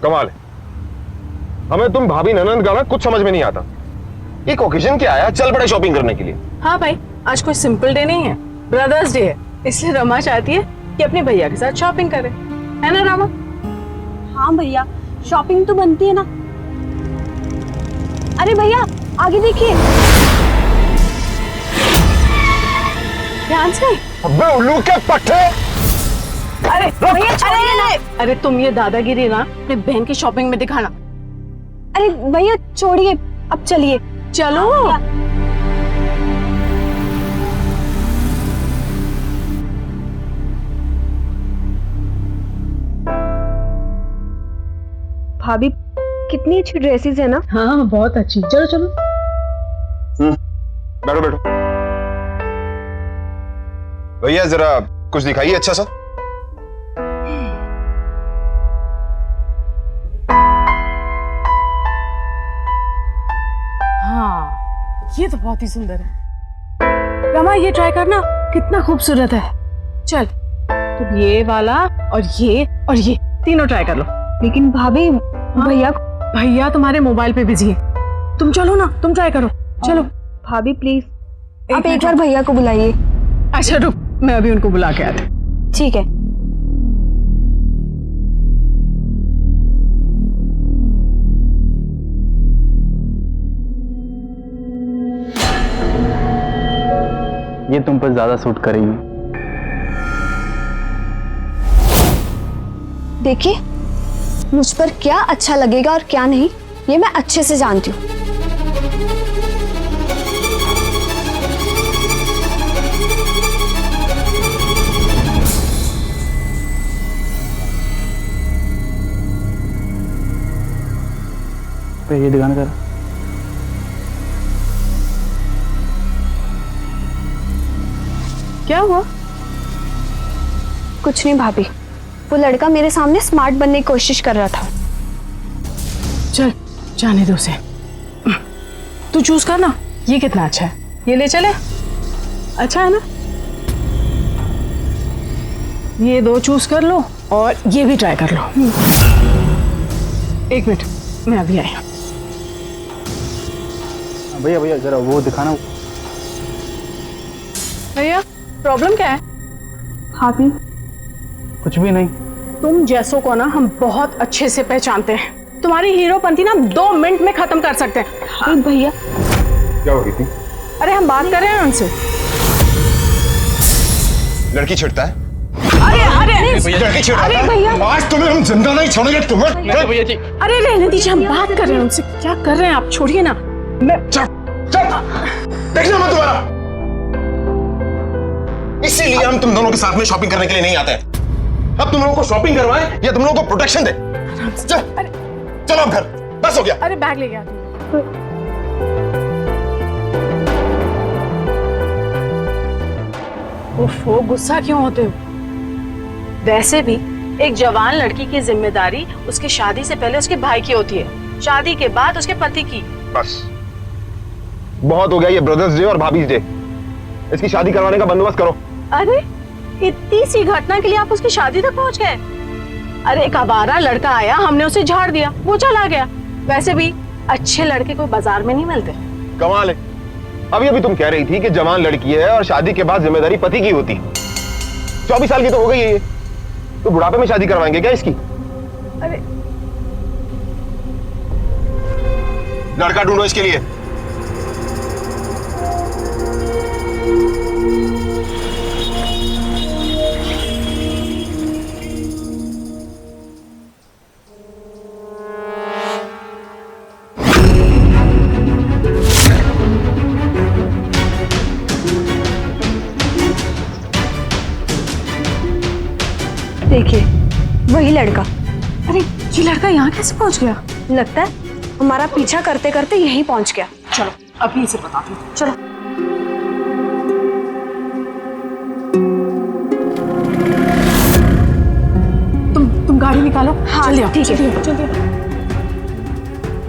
कमाल है, हमें तुम भाभी ननंद का ना कुछ समझ में नहीं आता। एक ओकेजन क्या आया, चल पड़े शॉपिंग करने के लिए। हाँ भाई, आज कोई सिंपल डे नहीं है, ब्रदर्स डे है, इसलिए रमा चाहती है कि अपने भैया के साथ शॉपिंग करे, है ना रमा? हाँ भैया, शॉपिंग तो बनती है ना। अरे भैया आगे देखिए। ध्यान से। अबे उल्लू के पट्टे। अरे भैया छोड़िए ना। अरे तुम ये दादागिरी ना अपनी बहन की शॉपिंग में दिखाना। अरे भैया छोड़िए, अब चलिए। चलो। भाभी कितनी अच्छी ड्रेसेस है ना। हाँ बहुत अच्छी, चलो चलो। बैठो बैठो। भैया जरा कुछ दिखाइए अच्छा सा। हाँ ये तो बहुत ही सुंदर है। रमा ये ट्राई करना, कितना खूबसूरत है। चल तुम ये वाला और ये तीनों ट्राई कर लो। लेकिन भाभी भैया भैया तुम्हारे मोबाइल पे बिजी है, तुम चलो ना, तुम ट्राई करो। चलो भाभी प्लीज आप एक बार भैया को बुलाइए। अच्छा रुक, मैं अभी उनको बुला के आती। ठीक है। ये तुम पर ज्यादा सूट करेगी। देखिए मुझ पर क्या अच्छा लगेगा और क्या नहीं, ये मैं अच्छे से जानती हूँ। ये दिखाना जरा। क्या हुआ? कुछ नहीं भाभी, वो लड़का मेरे सामने स्मार्ट बनने की कोशिश कर रहा था। चल जाने दो उसे, तू चूज कर ना, ये कितना अच्छा है, ये ले चले। अच्छा है ना? ये दो चूज कर लो और ये भी ट्राई कर लो। एक मिनट, मैं अभी आई। भैया भैया जरा वो दिखाना। भैया प्रॉब्लम क्या है? भाभी कुछ भी नहीं। तुम जैसों को ना हम बहुत अच्छे से पहचानते हैं, तुम्हारी हीरोपंती ना 2 मिनट में खत्म कर सकते हैं। हाँ भैया। क्या हो रही थी? अरे हम बात कर रहे हैं उनसे। लड़की छिड़ता है। अरे लड़की छिड़ता है। भैया। आज तुम्हें हम जिंदा नहीं छोड़ेंगे तुम्हें। भैया जी अरे रहने दीजिए, हम बात कर रहे हैं उनसे। क्या कर रहे हैं आप, छोड़िए ना। चल चल, देखना मत दोबारा। इसीलिए हम तुम दोनों के साथ में शॉपिंग करने के लिए नहीं आते हैं। अब तुम लोगों को शॉपिंग करवाएं या तुम लोगों को प्रोटेक्शन दे? चलो अब घर, बस हो गया। अरे बैग ले गया। ओफो, गुस्सा क्यों होते हो? वैसे भी एक जवान लड़की की जिम्मेदारी उसकी शादी से पहले उसके भाई की होती है, शादी के बाद उसके पति की। बस बहुत हो गया ये ब्रदर्स डे और भाभी डे। इसकी शादी करवाने का बंदोबस्त करो। अरे इतनी सी घटना के लिए आप उसकी शादी तक पहुंच गए? अरे एक आवारा लड़का आया, हमने उसे झाड़ दिया, वो चला गया। वैसे भी अच्छे लड़के कोई बाजार में नहीं मिलते। कमाल है, अभी अभी तुम कह रही थी कि जवान लड़की है और शादी के बाद जिम्मेदारी पति की होती। 24 साल की तो हो गई है ये, तो बुढ़ापे में शादी करवाएंगे क्या इसकी? अरे लड़का ढूंढो इसके लिए। देखिए वही लड़का। अरे ये लड़का यहाँ कैसे पहुंच गया? लगता है हमारा पीछा करते करते यहीं पहुंच गया। चलो अभी इसे बताती हूँ। चलो तुम गाड़ी निकालो। हाँ, जल्दी आओ, ठीक है। जल्दी आओ, जल्दी आओ।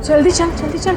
जल्दी चल, जल्दी चल।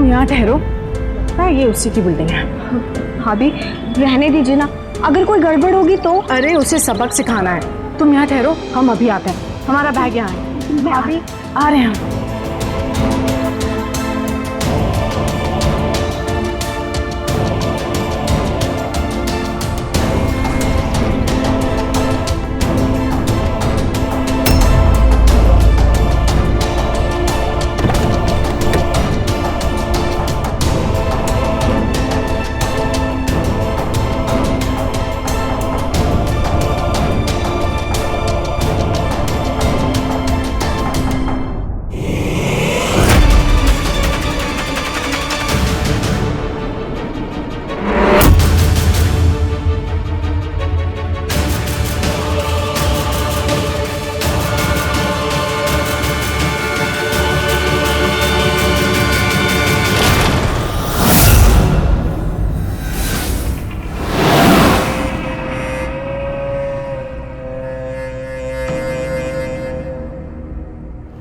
तुम यहाँ ठहरो। हाँ, ये उसी की बिल्डिंग है। भाभी रहने दीजिए ना, अगर कोई गड़बड़ होगी तो। अरे उसे सबक सिखाना है। तुम यहाँ ठहरो, हम अभी आते हैं। हमारा बैग यहाँ है। भाभी आ रहे हैं हम।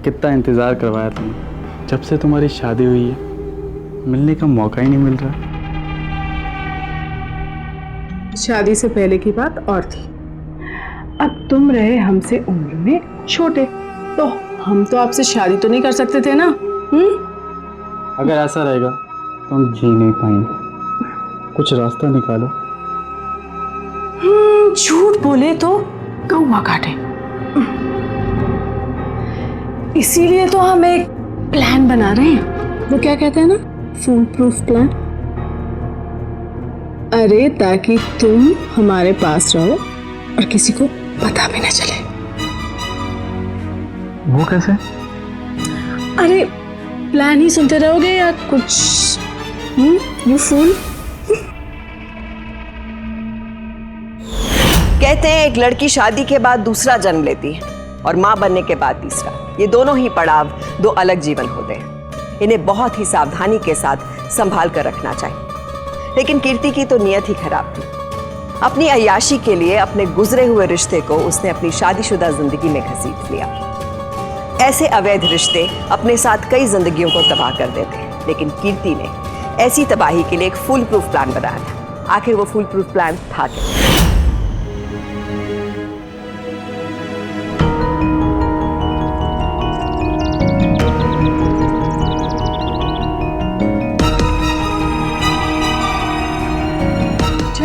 कितना इंतज़ार करवाया तुमने, जब से तुम्हारी शादी हुई है मिलने का मौका ही नहीं मिल रहा। शादी से पहले की बात और थी। अब तुम रहे हमसे उम्र में छोटे, तो हम तो आपसे शादी तो नहीं कर सकते थे ना। अगर ऐसा रहेगा तो हम जी नहीं पाएंगे, कुछ रास्ता निकालो। झूठ बोले तो कौवा काटे। इसीलिए तो हम एक प्लान बना रहे हैं। वो क्या कहते हैं ना, फूल प्रूफ प्लान। अरे ताकि तुम हमारे पास रहो और किसी को पता भी ना चले। वो कैसे? अरे प्लान ही सुनते रहोगे या कुछ? You fool. कहते हैं एक लड़की शादी के बाद दूसरा जन्म लेती है और माँ बनने के बाद तीसरा। ये दोनों ही पड़ाव दो अलग जीवन होते हैं। इन्हें बहुत ही सावधानी के साथ संभाल कर रखना चाहिए। लेकिन कीर्ति की तो नियत ही खराब थी। अपनी अय्याशी के लिए अपने गुजरे हुए रिश्ते को उसने अपनी शादीशुदा जिंदगी में घसीट लिया। ऐसे अवैध रिश्ते अपने साथ कई जिंदगियों को तबाह कर देते हैं, लेकिन कीर्ति ने ऐसी तबाही के लिए एक फुल प्रूफ प्लान बनाया था। आखिर वो फुल प्रूफ प्लान था क्या?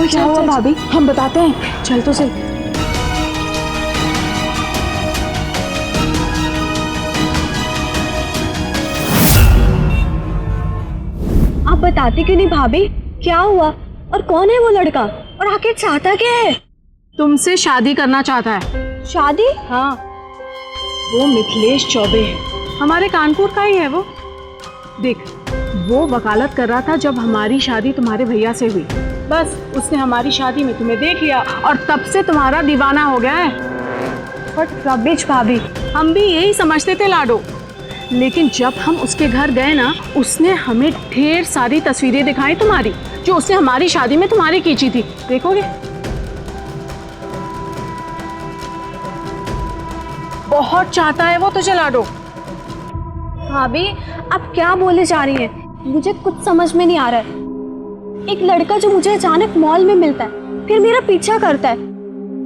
क्या हुआ भाभी? हम बताते हैं, चल तो सही। आप बताती क्यों नहीं भाभी, क्या हुआ और कौन है वो लड़का और आखिर चाहता क्या है? तुमसे शादी करना चाहता है। शादी? हाँ, वो मिथिलेश चौबे है, हमारे कानपुर का ही है वो। देख, वो वकालत कर रहा था जब हमारी शादी तुम्हारे भैया से हुई। बस उसने हमारी शादी में तुम्हें देख लिया और तब से तुम्हारा दीवाना हो गया है। बट रबिश भाभी, हम भी यही समझते थे लाडो, लेकिन जब हम उसके घर गए ना, उसने हमें ढेर सारी तस्वीरें दिखाई तुम्हारी, जो उसने हमारी शादी में तुम्हारी खींची थी। देखोगे? बहुत चाहता है वो तुझे लाडो। भाभी आप क्या बोले जा रही हैं? मुझे कुछ समझ में नहीं आ रहा है। एक लड़का जो मुझे अचानक मॉल में मिलता है, फिर मेरा पीछा करता है,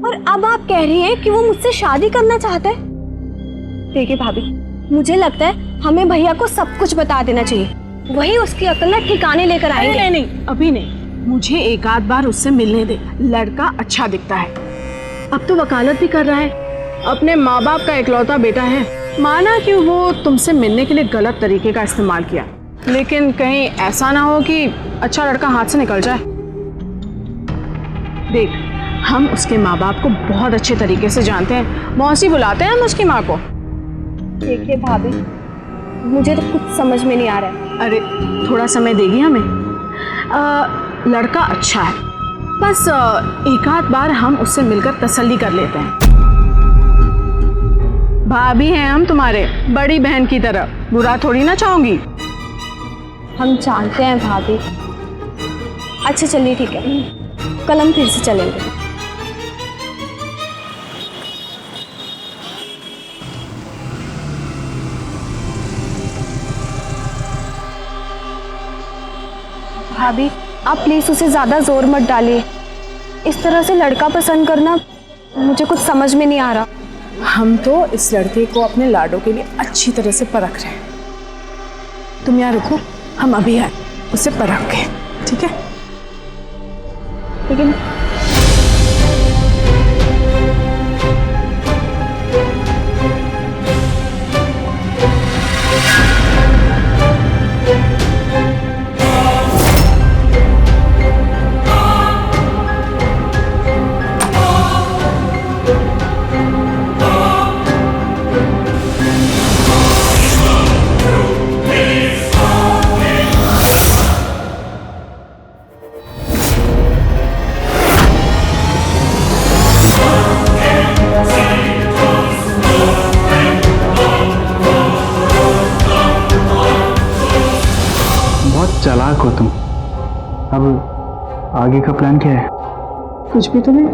और अब आप कह रही हैं कि वो मुझसे शादी करना चाहता है। देखिए भाभी, मुझे लगता है हमें भैया को सब कुछ बता देना चाहिए, वही उसकी अकल ना ठिकाने लेकर आएंगे। नहीं नहीं, अभी नहीं, मुझे एक आध बार उससे मिलने दे। लड़का अच्छा दिखता है, अब तो वकालत भी कर रहा है, अपने माँ बाप का इकलौता बेटा है। माना कि वो तुमसे मिलने के लिए गलत तरीके का इस्तेमाल किया, लेकिन कहीं ऐसा ना हो कि अच्छा लड़का हाथ से निकल जाए। देख, हम उसके माँ बाप को बहुत अच्छे तरीके से जानते हैं, मौसी बुलाते हैं हम उसकी माँ को। देखिए भाभी, मुझे तो कुछ समझ में नहीं आ रहा है। अरे थोड़ा समय देगी हमें। लड़का अच्छा है, बस एक आध बार हम उससे मिलकर तसल्ली कर लेते हैं। भाभी हैं हम तुम्हारे, बड़ी बहन की तरह, बुरा थोड़ी ना चाहूंगी। हम जानते हैं भाभी। अच्छा चलिए ठीक है, कल हम फिर से चलेंगे। भाभी आप प्लीज उसे ज्यादा जोर मत डालिए। इस तरह से लड़का पसंद करना मुझे कुछ समझ में नहीं आ रहा। हम तो इस लड़के को अपने लाडों के लिए अच्छी तरह से परख रहे हैं। तुम यहाँ रुको, हम अभी आए उसे परख के, ठीक है? लेकिन बहुत चालाक हो तुम। अब आगे का प्लान क्या है? कुछ भी तो नहीं।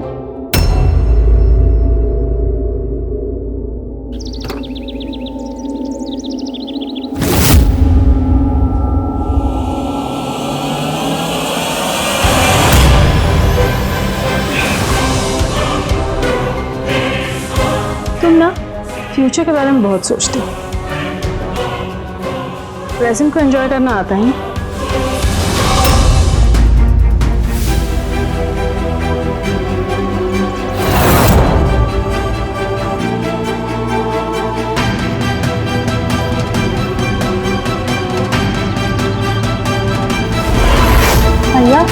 तुम ना फ्यूचर के बारे में बहुत सोचते हो, प्रेजेंट को एंजॉय करना आता है। भैया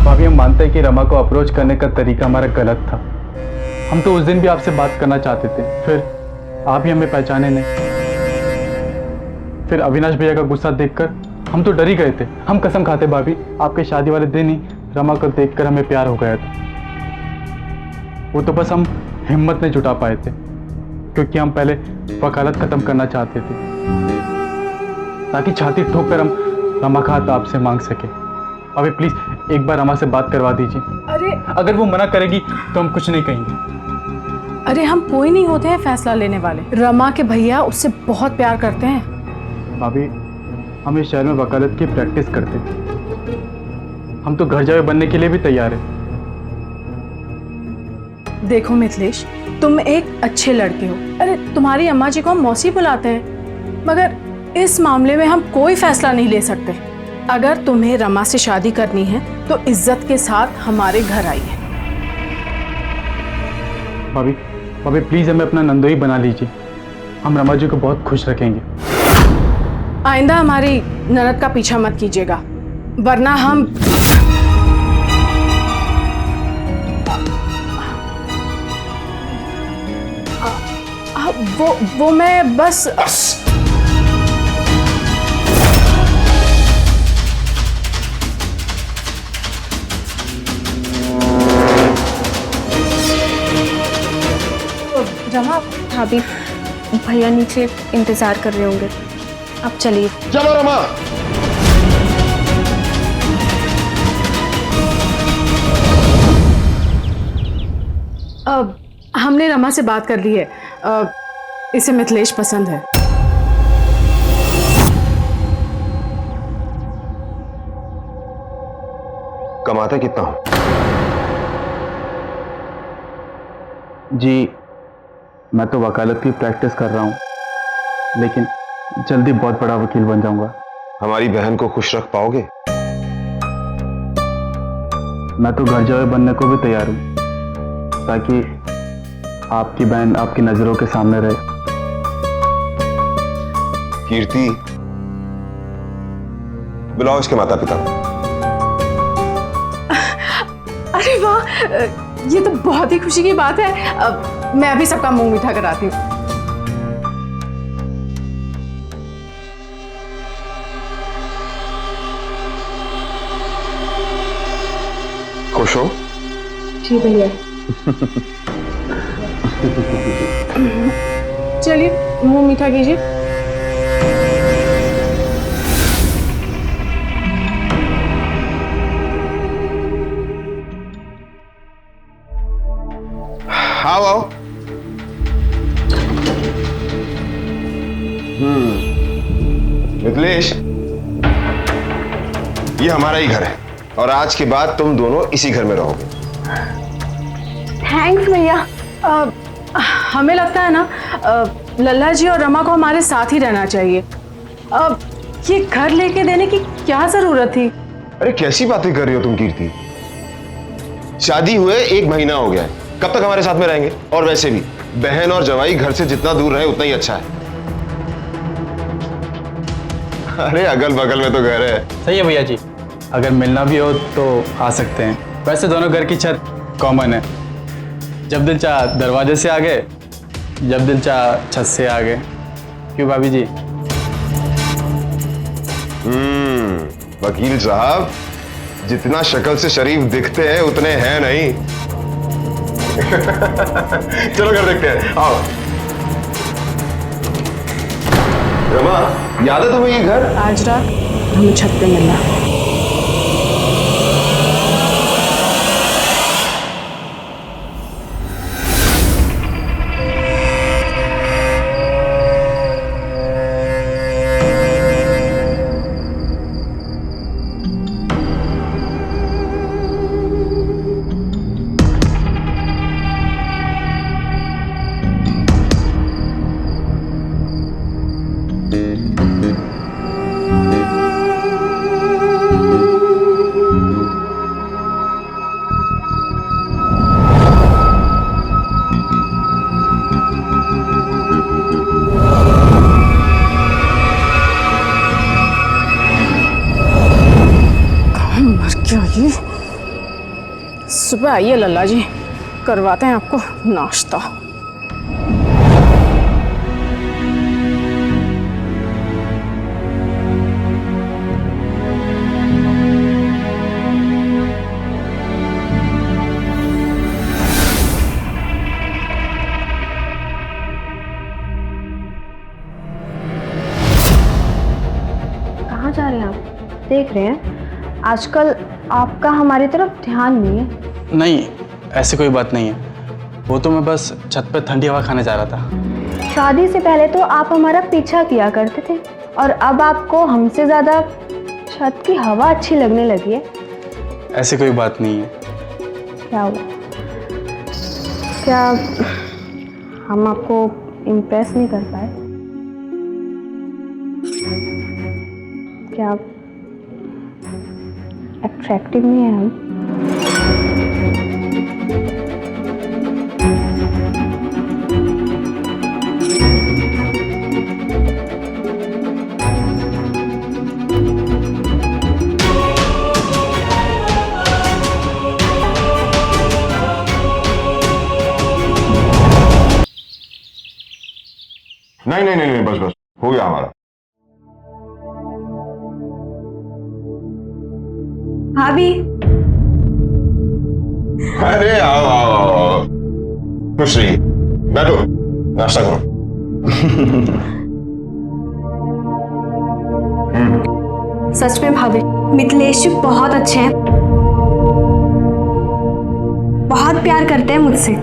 भाभी हम मानते हैं कि रमा को अप्रोच करने का तरीका हमारा गलत था। हम तो उस दिन भी आपसे बात करना चाहते थे, फिर आप ही हमें पहचाने नहीं। फिर अविनाश भैया का गुस्सा देखकर हम तो डर ही गए थे। हम कसम खाते भाभी, आपके शादी वाले दिन ही रमा को देखकर हमें प्यार हो गया था। वो तो बस हम हिम्मत नहीं जुटा पाए थे, क्योंकि हम पहले वकालत खत्म करना चाहते थे, ताकि छाती ठोक कर हम रमा का हाथ आपसे मांग सके। अभी प्लीज एक बार रमा से बात करवा दीजिए। अरे अगर वो मना करेगी तो हम कुछ नहीं कहेंगे। अरे हम कोई नहीं होते हैं फैसला लेने वाले। रमा के भैया उससे बहुत प्यार करते हैं। भाभी हम इस शहर में वकालत की प्रैक्टिस करते हैं। हम तो घर जावे बनने के लिए भी तैयार हैं। देखो मिथिलेश, तुम एक अच्छे लड़के हो। अरे तुम्हारी अम्मा जी को हम मौसी बुलाते हैं, मगर इस मामले में हम कोई फैसला नहीं ले सकते। अगर तुम्हें रमा से शादी करनी है तो इज्जत के साथ हमारे घर आइए। भाभी भाभी प्लीज हमें अपना नंदोई बना लीजिए। हम रमा जी को बहुत खुश रखेंगे। आइंदा हमारी ननद का पीछा मत कीजिएगा, वरना हम वो मैं बस रमा। भाभी भैया नीचे इंतजार कर रहे होंगे, आप चलिए। चलो रमा। अब हमने रमा से बात कर ली है, इसे मिथिलेश पसंद है। कमाते कितना हो? जी मैं तो वकालत की प्रैक्टिस कर रहा हूँ, लेकिन जल्दी बहुत बड़ा वकील बन जाऊंगा। हमारी बहन को खुश रख पाओगे? मैं तो घर जावे बनने को भी तैयार हूँ, ताकि आपकी बहन आपकी नजरों के सामने रहे। कीर्ति, बुलाओ इसके माता पिता को। अरे वाह, ये तो बहुत ही खुशी की बात है। मैं अभी सबका मुंह मीठा कराती हूँ। खुश हो? जी भैया। चलिए मुंह मीठा कीजिए। आओ आओ। मिथिलेश, ये हमारा ही घर है और आज के बाद तुम दोनों इसी घर में रहोगे। थैंक्स भैया। हमें लगता है ना लल्ला जी और रमा को हमारे साथ ही रहना चाहिए। ये घर लेके देने की क्या जरूरत थी? अरे कैसी बातें कर रही हो तुम कीर्ति? शादी हुए 1 महीना हो गया है, कब तक हमारे साथ में रहेंगे? और वैसे भी बहन और जवाई घर से जितना दूर रहे उतना ही अच्छा है। अरे अगल बगल में तो घर है। सही है भैया जी, अगर मिलना भी हो तो आ सकते हैं। वैसे दोनों घर की छत कॉमन है, जब दिल चाह दरवाजे से आ गए, जब दिल चाह छत से आ गए। क्यों भाभी जी? वकील साहब, जितना शक्ल से शरीफ दिखते हैं उतने हैं नहीं। चलो घर देखते हैं, आओ। रमा, याद है तुम्हें ये घर? आज रात हमें छत पे मिलना। क्या ये? सुबह आइए लल्ला जी, करवाते हैं आपको नाश्ता। कहाँ जा रहे हैं आप? देख रहे हैं आजकल आपका हमारी तरफ ध्यान नहीं है। नहीं, ऐसी कोई बात नहीं है। वो तो मैं बस छत पे ठंडी हवा खाने जा रहा था। शादी से पहले तो आप हमारा पीछा किया करते थे और अब आपको हमसे ज़्यादा छत की हवा अच्छी लगने लगी है। ऐसी कोई बात नहीं है। क्या हुआ? क्या हम आपको इम्प्रेस नहीं कर पाए? क्या अट्रैक्टिव नहीं है हम? नहीं, बस हो गया हमारा। भाभी, अरे आओ। खुश रहिए, बैठो, नाश्ता करो। सच में भाभी, मिथिलेश जी बहुत अच्छे हैं, बहुत प्यार करते हैं मुझसे।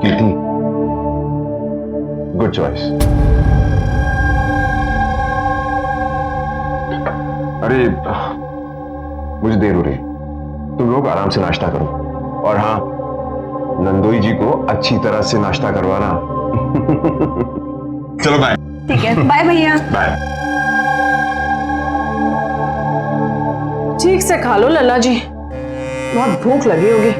कीर्ति, गुड चॉइस। अरे मुझे देर हो रही है, तुम लोग आराम से नाश्ता करो। और हाँ, नंदोई जी को अच्छी तरह से नाश्ता करवाना। चलो बाय। ठीक है, बाय भैया। बाय। ठीक से खा लो लल्ला जी, बहुत भूख लगी होगी।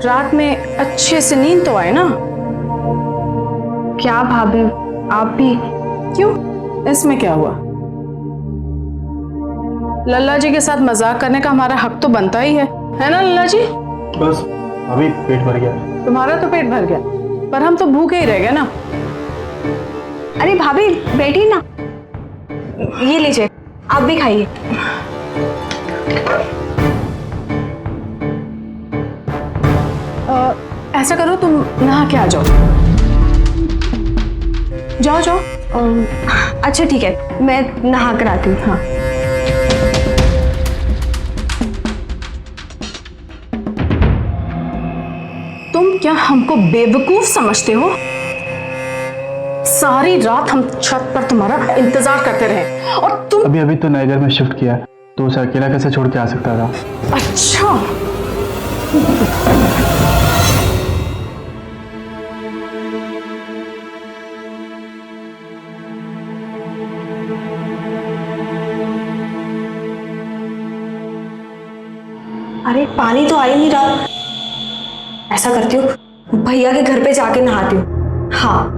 रात में अच्छे से नींद तो आए ना? क्या भाभी, आप भी? क्यों, इसमें क्या हुआ? लल्ला जी के साथ मजाक करने का हमारा हक तो बनता ही है। है ना लल्ला जी? बस अभी पेट भर गया। तुम्हारा तो पेट भर गया, पर हम तो भूखे ही रह गए ना। अरे भाभी बैठिए ना, ये लीजिए आप भी खाइए। ऐसा करो, तुम नहा के आ जाओ। जाओ जाओ। अच्छा ठीक है, मैं नहा कर आती हूँ। हाँ। तुम क्या हमको बेवकूफ समझते हो? सारी रात हम छत पर तुम्हारा इंतजार करते रहे और तुम। अभी अभी तो नए घर में शिफ्ट किया है, तो उसे अकेला कैसे छोड़ के आ सकता था? अच्छा, अरे पानी तो आ ही नहीं रहा। ऐसा करती हूँ, भैया के घर पे जाके नहाती हूँ। हाँ।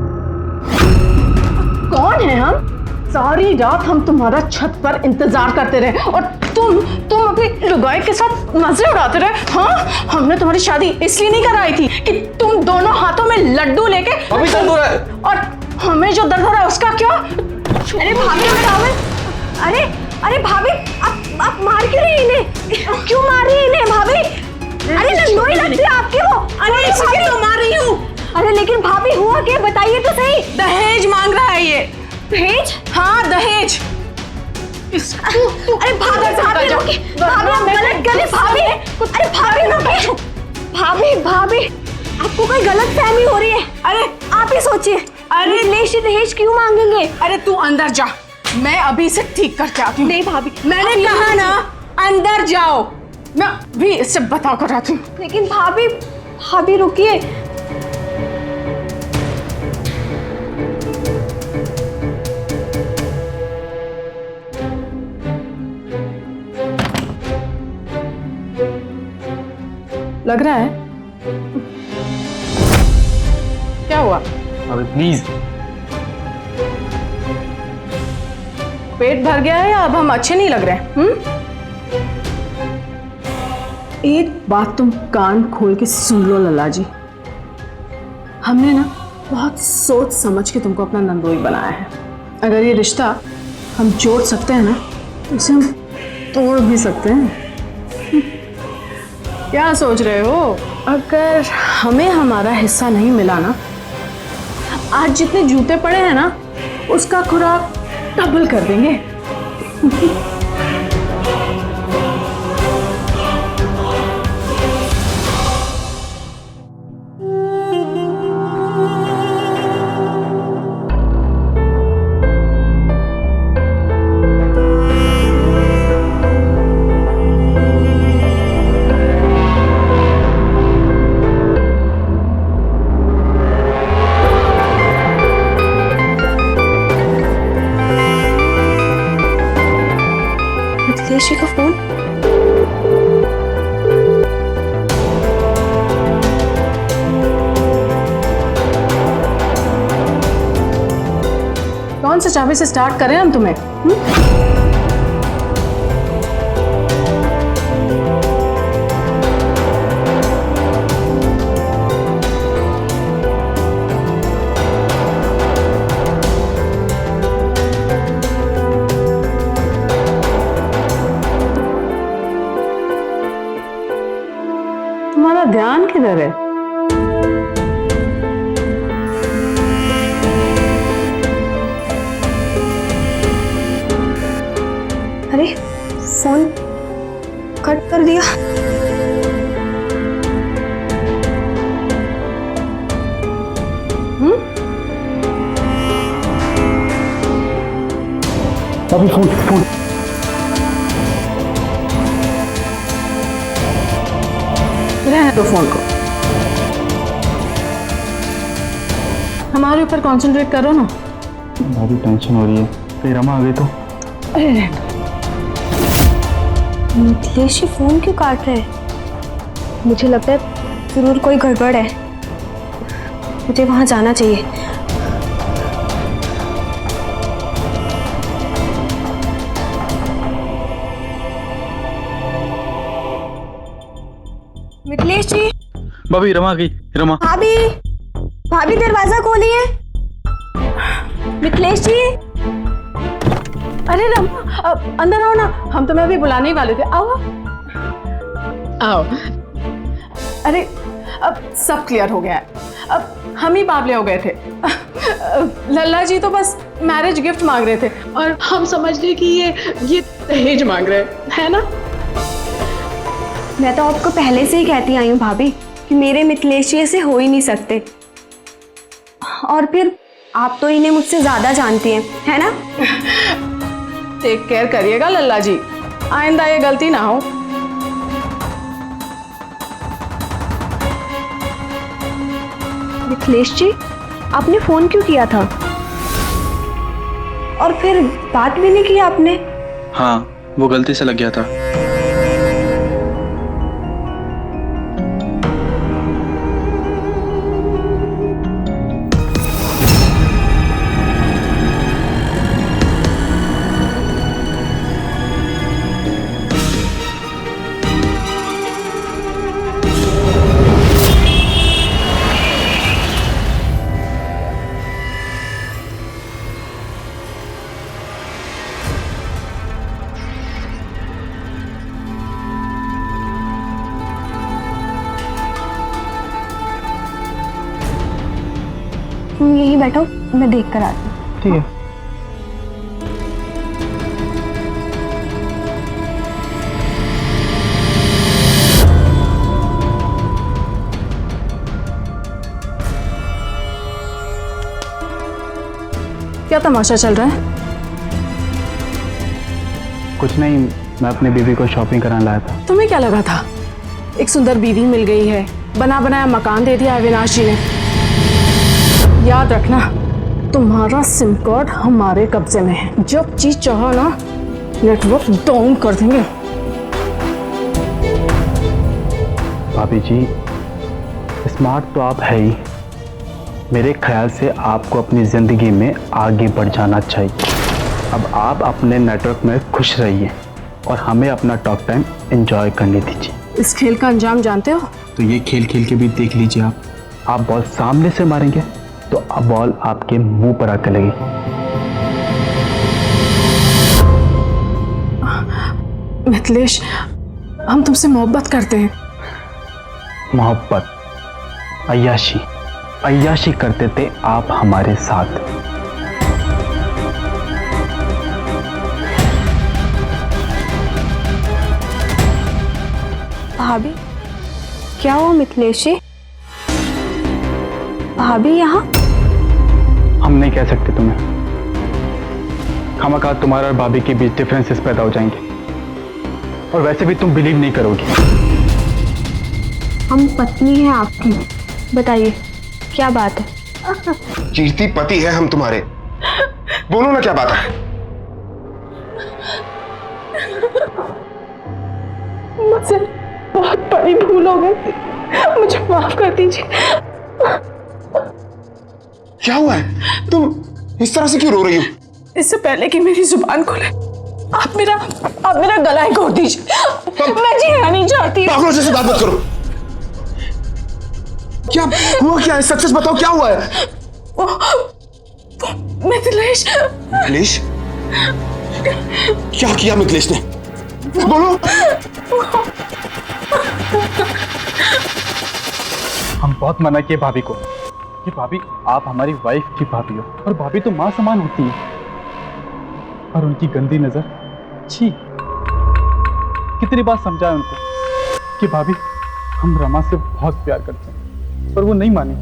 कौन है हम? सारी रात हम तुम्हारा छत पर इंतजार करते रहे और तुम अपनी लुगाई के साथ मजे उड़ाते रहे। हाँ, हमने तुम्हारी शादी इसलिए नहीं कराई थी कि तुम दोनों हाथों में लड्डू लेके। अभी दर्द हो रहा है। और हमें जो दर्द हो रहा है उसका क्या? अरे भाभी अरे अरे भाभी आप मार क्यों रही इन्हें? क्यों मार रही इन्हें भाभी? अरे लोई लगती है आपकी वो। अरे भाभी तो मार रही हूँ। अरे लेकिन भाभी हुआ क्या, बताइए तो सही। दहेज मांग रहा है ये। दहेज? हाँ दहेज। अरे भाभी रुकिए, भाभी आप गलत कर रही भाभी। अरे भाभी रुकिए, भाभी आपको कोई गलत फहमी हो रही है। अरे आप ही सोचिए, अरे लेशी दहेज क्यों मांगेंगे? अरे तू अंदर जा, मैं अभी से ठीक करके आती हूँ। नहीं भाभी, मैंने कहा ना अंदर जाओ, मैं भी इससे बता कर आती हूँ। लेकिन भाभी रुकिए। लग रहा है। क्या हुआ? अभी प्लीज। पेट भर गया है या अब हम अच्छे नहीं लग रहे हैं? एक बात तुम कान खोल के सुन लो लल्ला जी, हमने ना बहुत सोच समझ के तुमको अपना नंदोई बनाया है। अगर ये रिश्ता हम जोड़ सकते हैं ना, तो इसे हम तोड़ भी सकते हैं। क्या सोच रहे हो? अगर हमें हमारा हिस्सा नहीं मिला ना, आज जितने जूते पड़े हैं ना, उसका खुराक डबल कर देंगे। मिथिलेश का फोन। कौन सा चाबी से स्टार्ट करें हम तुम्हें? तुम्हारा ध्यान किधर है? अरे फोन कट कर दिया। अभी फोन रहने दो फोन को, हमारे ऊपर कंसंट्रेट करो ना। भाभी टेंशन हो रही है, फिर रमा आ गई तो। अरे रहने दो। मिथिलेश फोन क्यों काट रहे हैं? मुझे लगता है जरूर कोई गड़बड़ है, मुझे वहां जाना चाहिए। भाभी रमा गई, रमा। भाभी, भाभी दरवाजा खोलिए। मिथिलेश जी। अरे रमा, अब अंदर आओ ना, हम तुम्हें अभी बुलाने ही वाले थे। आओ आओ। अरे अब सब क्लियर हो गया है, अब हम ही बावले हो गए थे। लल्ला जी तो बस मैरिज गिफ्ट मांग रहे थे और हम समझ गए कि ये दहेज मांग रहे हैं ना। मैं तो आपको पहले से ही कहती आई हूँ भाभी कि मेरे मिथिलेश जी ऐसे हो ही नहीं सकते। और फिर आप तो इन्हें मुझसे ज्यादा जानती हैं, है ना? टेक केयर करिएगा लल्ला जी, आइंदा ये गलती ना हो। मिथिलेश जी, आपने फोन क्यों किया था? और फिर बात भी नहीं की आपने? हाँ, वो गलती से लग गया था। तुम यहीं बैठो, मैं देख कर आती हूँ। ठीक है। क्या तमाशा चल रहा है? कुछ नहीं, मैं अपनी बीवी को शॉपिंग कराने लाया था। तुम्हें क्या लगा था एक सुंदर बीवी मिल गई है, बना बनाया मकान दे दिया अविनाश जी ने? याद रखना, तुम्हारा सिम कार्ड हमारे कब्जे में है। जब चीज चाहो ना, नेटवर्क डाउन कर देंगे। भाभी जी, स्मार्ट तो आप है ही। मेरे ख्याल से आपको अपनी ज़िंदगी में आगे बढ़ जाना चाहिए। अब आप अपने नेटवर्क में खुश रहिए और हमें अपना टॉक टाइम एंजॉय करने दीजिए। इस खेल का अंजाम जानते हो? तो ये खेल खेल के भी देख लीजिए। आप बॉल सामने से मारेंगे तो अब बॉल आपके मुंह पर आकर लगेगी। मिथिलेश, हम तुमसे मोहब्बत करते हैं। मोहब्बत, अय्याशी, अय्याशी करते थे आप हमारे साथ। भाभी, क्या हुआ मिथिलेश जी? भाभी यहाँ? हम नहीं कह सकते तुम्हें। खामखा तुम्हारा और भाभी के बीच डिफरेंसेस पैदा हो जाएंगे और वैसे भी तुम बिलीव नहीं करोगी। हम पत्नी हैं आपकी, बताइए क्या बात है? कीर्ति, पति है हम तुम्हारे, बोलो ना क्या बात है। मुझसे बहुत बड़ी भूल हो गई, मुझे माफ कर दीजिए। क्या हुआ है? तुम इस तरह से क्यों रो रही हो? इससे पहले कि मेरी जुबान खुले, आप मेरा गला ही घोट दीजिए। मैं जीना नहीं चाहती। पागलों जैसे बात मत करो। क्या हुआ? क्या है? सच सच बताओ, क्या हुआ है? मिथिलेश। मिथिलेश? क्या किया मिथिलेश ने? बोलो। हम बहुत मना किए भाभी को कि भाभी आप हमारी वाइफ की भाभी हो और भाभी तो माँ समान होती है। और उनकी गंदी नजर, छी। कितनी बार समझाया उनको कि भाभी हम रमा से बहुत प्यार करते हैं, पर वो नहीं मानी।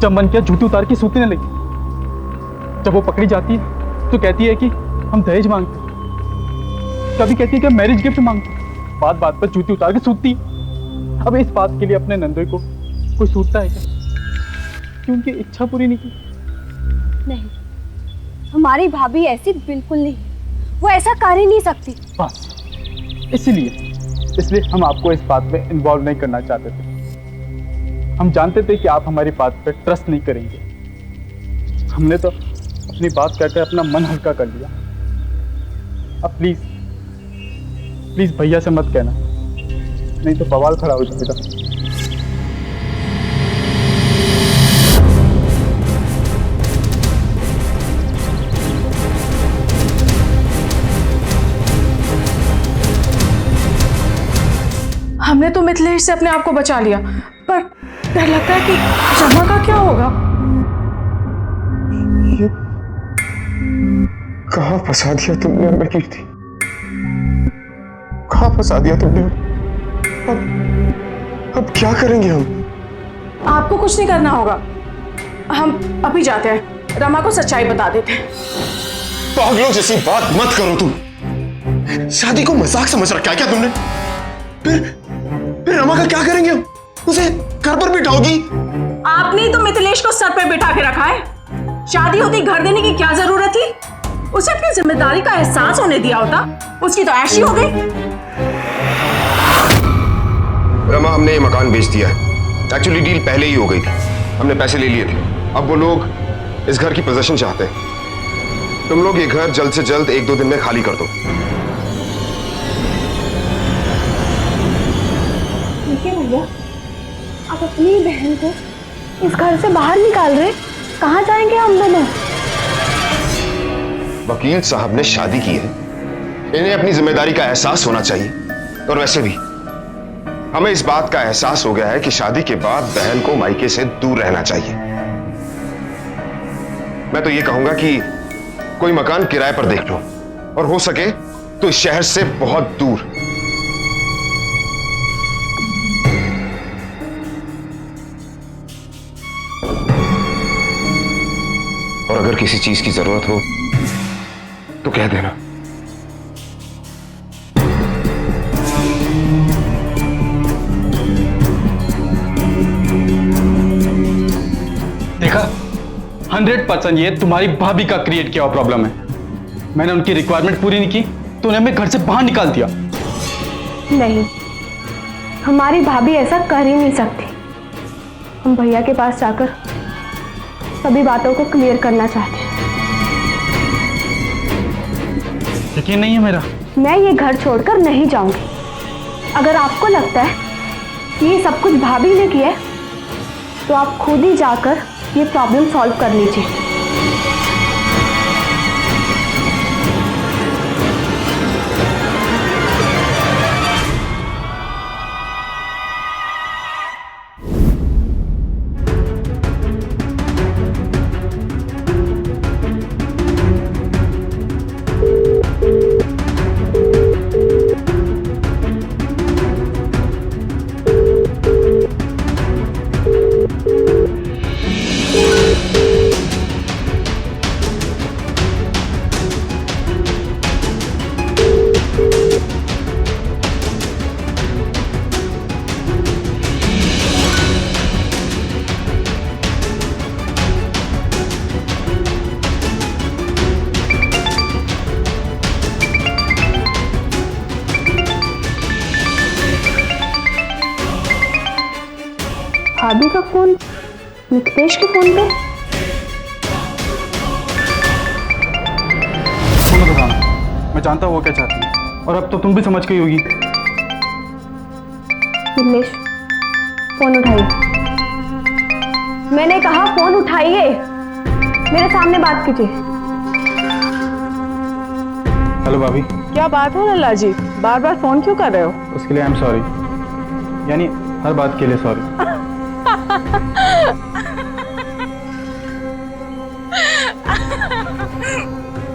जब मन किया जूती उतार के सूतने लगी। जब वो पकड़ी जाती है तो कहती है कि हम दहेज मांगते, कभी कहती है कि मैरिज गिफ्ट मांगते, बात बात पर जूती उतार के सूतती। अब इस बात के लिए अपने नंदोई को कोई सूतता है क्या कि उनकी इच्छा पूरी नहीं की? नहीं, हमारी भाभी ऐसी बिल्कुल नहीं, वो ऐसा कर ही नहीं सकती। बस इसलिए हम आपको इस बात में इन्वॉल्व नहीं करना चाहते थे। हम जानते थे कि आप हमारी बात पे ट्रस्ट नहीं करेंगे। हमने तो अपनी बात कहकर अपना मन हल्का कर लिया। अब प्लीज भैया से मत कहना, नहीं तो बवाल खड़ा हो जाएगा। हमने तो मिथिलेश से अपने आप को बचा लिया, पर डर लगता है कि रमा का क्या होगा। कहाँ फंसा दिया तुमने हमें कीर्ति, कहाँ फंसा दिया तुमने। अब क्या करेंगे हम? आपको कुछ नहीं करना होगा, हम अभी जाते हैं, रमा को सच्चाई बता देते हैं। पागलों जैसी बात मत करो तुम। शादी को मजाक समझ रखा है क्या तुमने? फिर रमा का क्या करेंगे हम? उसे घर पर बिठाओगी? आपने ही तो मिथिलेश को सर पे बिठा के रखा है। शादी होती घर देने की क्या जरूरत थी? उसे अपनी जिम्मेदारी का एहसास होने दिया होता, उसकी तो ऐशी हो गई। रमा, हमने ये मकान बेच दिया है। एक्चुअली डील पहले ही हो गई थी, हमने पैसे ले लिए थे। अब वो लोग इस घर की पोजीशन चाहते हैं। तुम लोग ये घर जल्द से जल्द 1-2 दिन में खाली कर दो। ठीक है भैया, आप अपनी बहन को इस घर से बाहर निकाल रहे, कहाँ जाएंगे हम दोनों? वकील साहब ने शादी की है, इन्हें अपनी जिम्मेदारी का एहसास होना चाहिए। और वैसे भी हमें इस बात का एहसास हो गया है कि शादी के बाद बहन को मायके से दूर रहना चाहिए। मैं तो ये कहूंगा कि कोई मकान किराए पर देख लो, और हो सके तो इस शहर से बहुत दूर। और अगर किसी चीज की जरूरत हो तो कह देना। देखा, 100% ये तुम्हारी भाभी का क्रिएट किया हुआ प्रॉब्लम है। मैंने उनकी रिक्वायरमेंट पूरी नहीं की तो उन्हें हमें घर से बाहर निकाल दिया। नहीं, हमारी भाभी ऐसा कर ही नहीं सकती। हम भैया के पास जाकर सभी बातों को क्लियर करना चाहते हैं। यकीन नहीं है मेरा? मैं ये घर छोड़कर नहीं जाऊंगी। अगर आपको लगता है कि ये सब कुछ भाभी ने किया है, तो आप खुद ही जाकर ये प्रॉब्लम सॉल्व कर लीजिए। भाभी का फोन मिथिलेश के फोन पे। सुनो बताना, मैं जानता हूँ वो क्या चाहती है, और अब तो तुम भी समझ गई होगी। मिथिलेश, फोन उठाइए। मैंने कहा फोन उठाइए, मेरे सामने बात कीजिए। हेलो भाभी। क्या बात है लल्ला जी, बार बार फोन क्यों कर रहे हो? उसके लिए आई एम सॉरी, यानी हर बात के लिए सॉरी।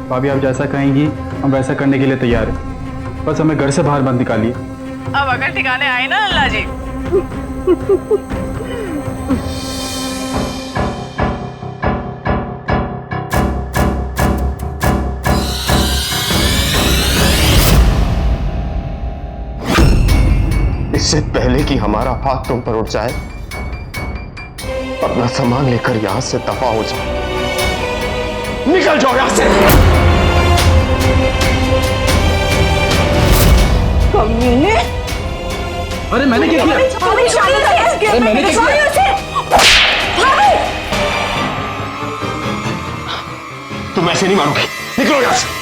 भाभी, आप जैसा कहेंगी हम वैसा करने के लिए तैयार हैं, बस हमें घर से बाहर मत निकालिए। अब अगर ठिकाने आए ना लल्ला जी। इससे पहले कि हमारा हाथ तुम पर उठ जाए, अपना सामान लेकर यहां से दफा हो जाओ। निकल जाओ यहां से। कमीने! अरे मैंने क्या किया? अरे मैंने क्या किया? तुम ऐसे नहीं मारोगे, निकलो यहां से।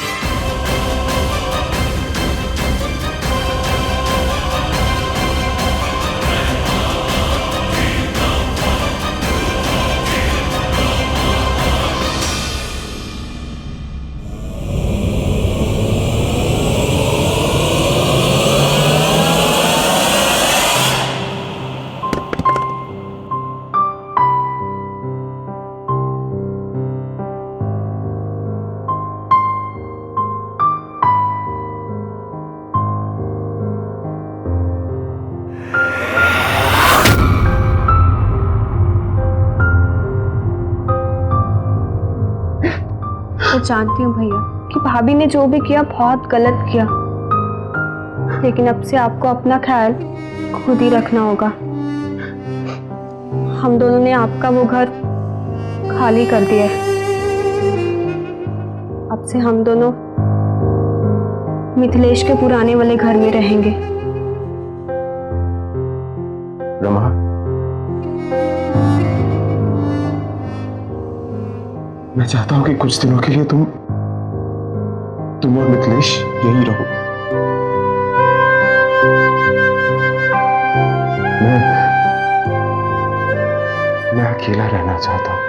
मैं जानती हूँ भैया कि भाभी ने जो भी किया बहुत गलत किया, लेकिन अब से आपको अपना ख्याल खुद ही रखना होगा। हम दोनों ने आपका वो घर खाली कर दिया है। अब से हम दोनों मिथिलेश के पुराने वाले घर में रहेंगे। रमा, मैं चाहता हूं कि कुछ दिनों के लिए तुम और मिथिलेश यहीं रहो। मैं अकेला रहना चाहता हूं।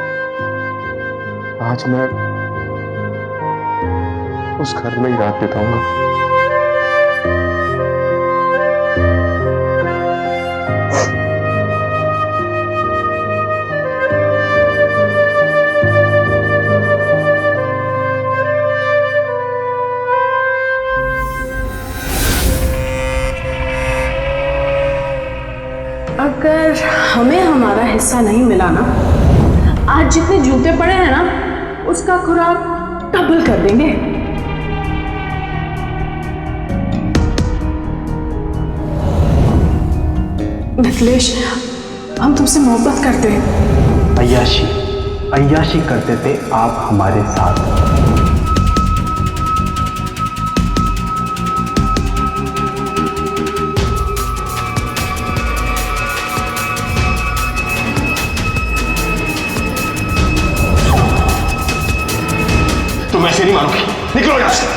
आज मैं उस घर में ही रात बिताऊंगा। अगर हमें हमारा हिस्सा नहीं मिला ना, आज जितने जूते पड़े हैं ना उसका खुराक डबल कर देंगे। मिथिलेश, हम तुमसे मोहब्बत करते हैं। अय्याशी करते थे आप हमारे साथ। तुम ऐसे नहीं मानोगे, निकलो यहां से।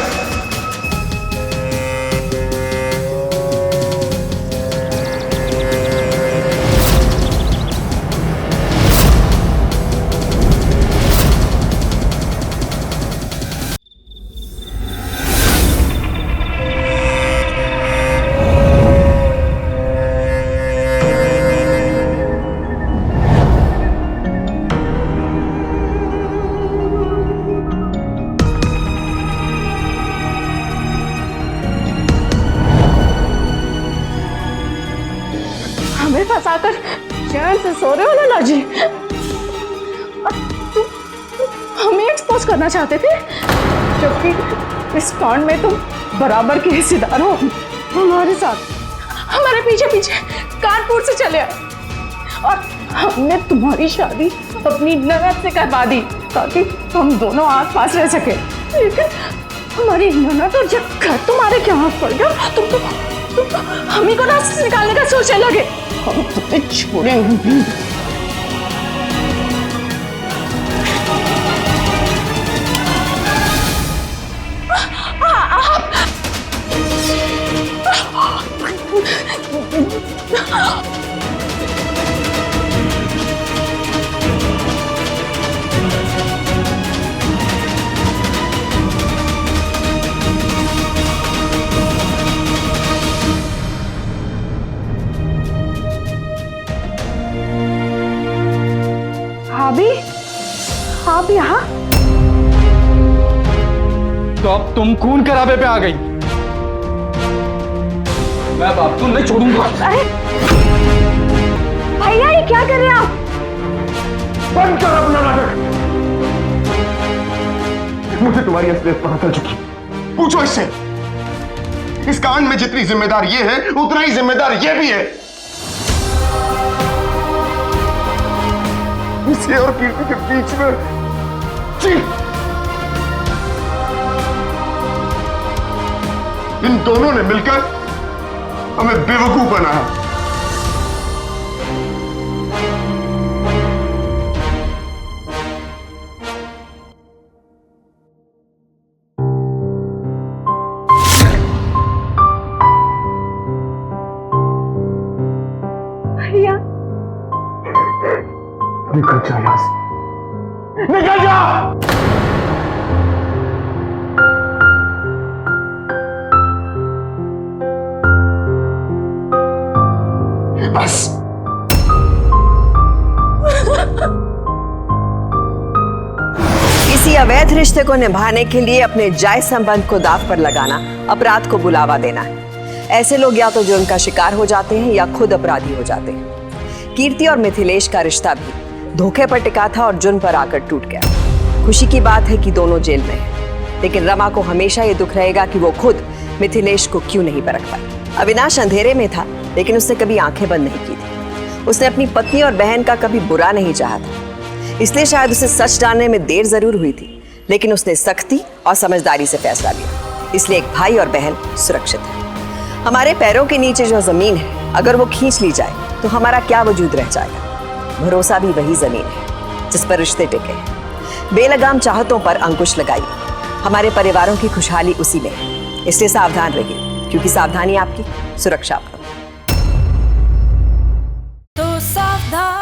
हमें फंसाकर चैन से सो रहे हो ना लाजी? और तुम हमें एक्सपोज करना चाहते थे, जबकि इस कांड में तुम बराबर के हिस्सेदार हो। हमारे साथ हमारे पीछे पीछे कानपुर से चले आए और हमने तुम्हारी शादी अपनी ननद से करवा दी ताकि हम दोनों आस पास रह सके। लेकिन हमारी ननद और जब घर तुम्हारे क्या हाथ पड़ गया, तुम तो हमी को रास्ते से निकालने का सोचने लगे। हम तुम्हें छोड़ेंगे नहीं। आप यहाँ? तो अब तुम खून खराबे पे आ गई। मैं अब आपको नहीं छोड़ूंगा। भैया ये क्या कर रहे हैं आप? बंद कर अपना नाटक। मुझे तुम्हारी असलियत पता चल चुकी। पूछो इससे। इस कांड में जितनी जिम्मेदार ये है, उतना ही जिम्मेदार ये भी है। इसे और कीर्ति के बीच में इन दोनों ने मिलकर हमें बेवकूफ बनाया। भैया निकल जा यहां से, निकल जा। बस किसी अवैध रिश्ते को निभाने के लिए अपने जायज संबंध को दांव पर लगाना अपराध को बुलावा देना है। ऐसे लोग या तो जुर्म का शिकार हो जाते हैं या खुद अपराधी हो जाते हैं। कीर्ति और मिथिलेश का रिश्ता भी धोखे पर टिका था और जुर्म पर आकर टूट गया। खुशी की बात है कि दोनों जेल में हैं, लेकिन रमा को हमेशा ये दुख रहेगा कि वो खुद मिथिलेश को क्यों नहीं परख पाई। अविनाश अंधेरे में था, लेकिन उसने कभी आंखें बंद नहीं की थी। उसने अपनी पत्नी और बहन का कभी बुरा नहीं चाहा था, इसलिए शायद उसे सच जानने में देर जरूर हुई थी, लेकिन उसने सख्ती और समझदारी से फैसला लिया। इसलिए एक भाई और बहन सुरक्षित है। हमारे पैरों के नीचे जो जमीन है, अगर वो खींच ली जाए तो हमारा क्या वजूद रह जाएगा। भरोसा भी वही जमीन है जिस पर रिश्ते टिके हैं। बेलगाम चाहतों पर अंकुश लगाइए। हमारे परिवारों की खुशहाली उसी में है, इसलिए सावधान रहिए, क्योंकि सावधानी आपकी सुरक्षा आपका। तो सावधान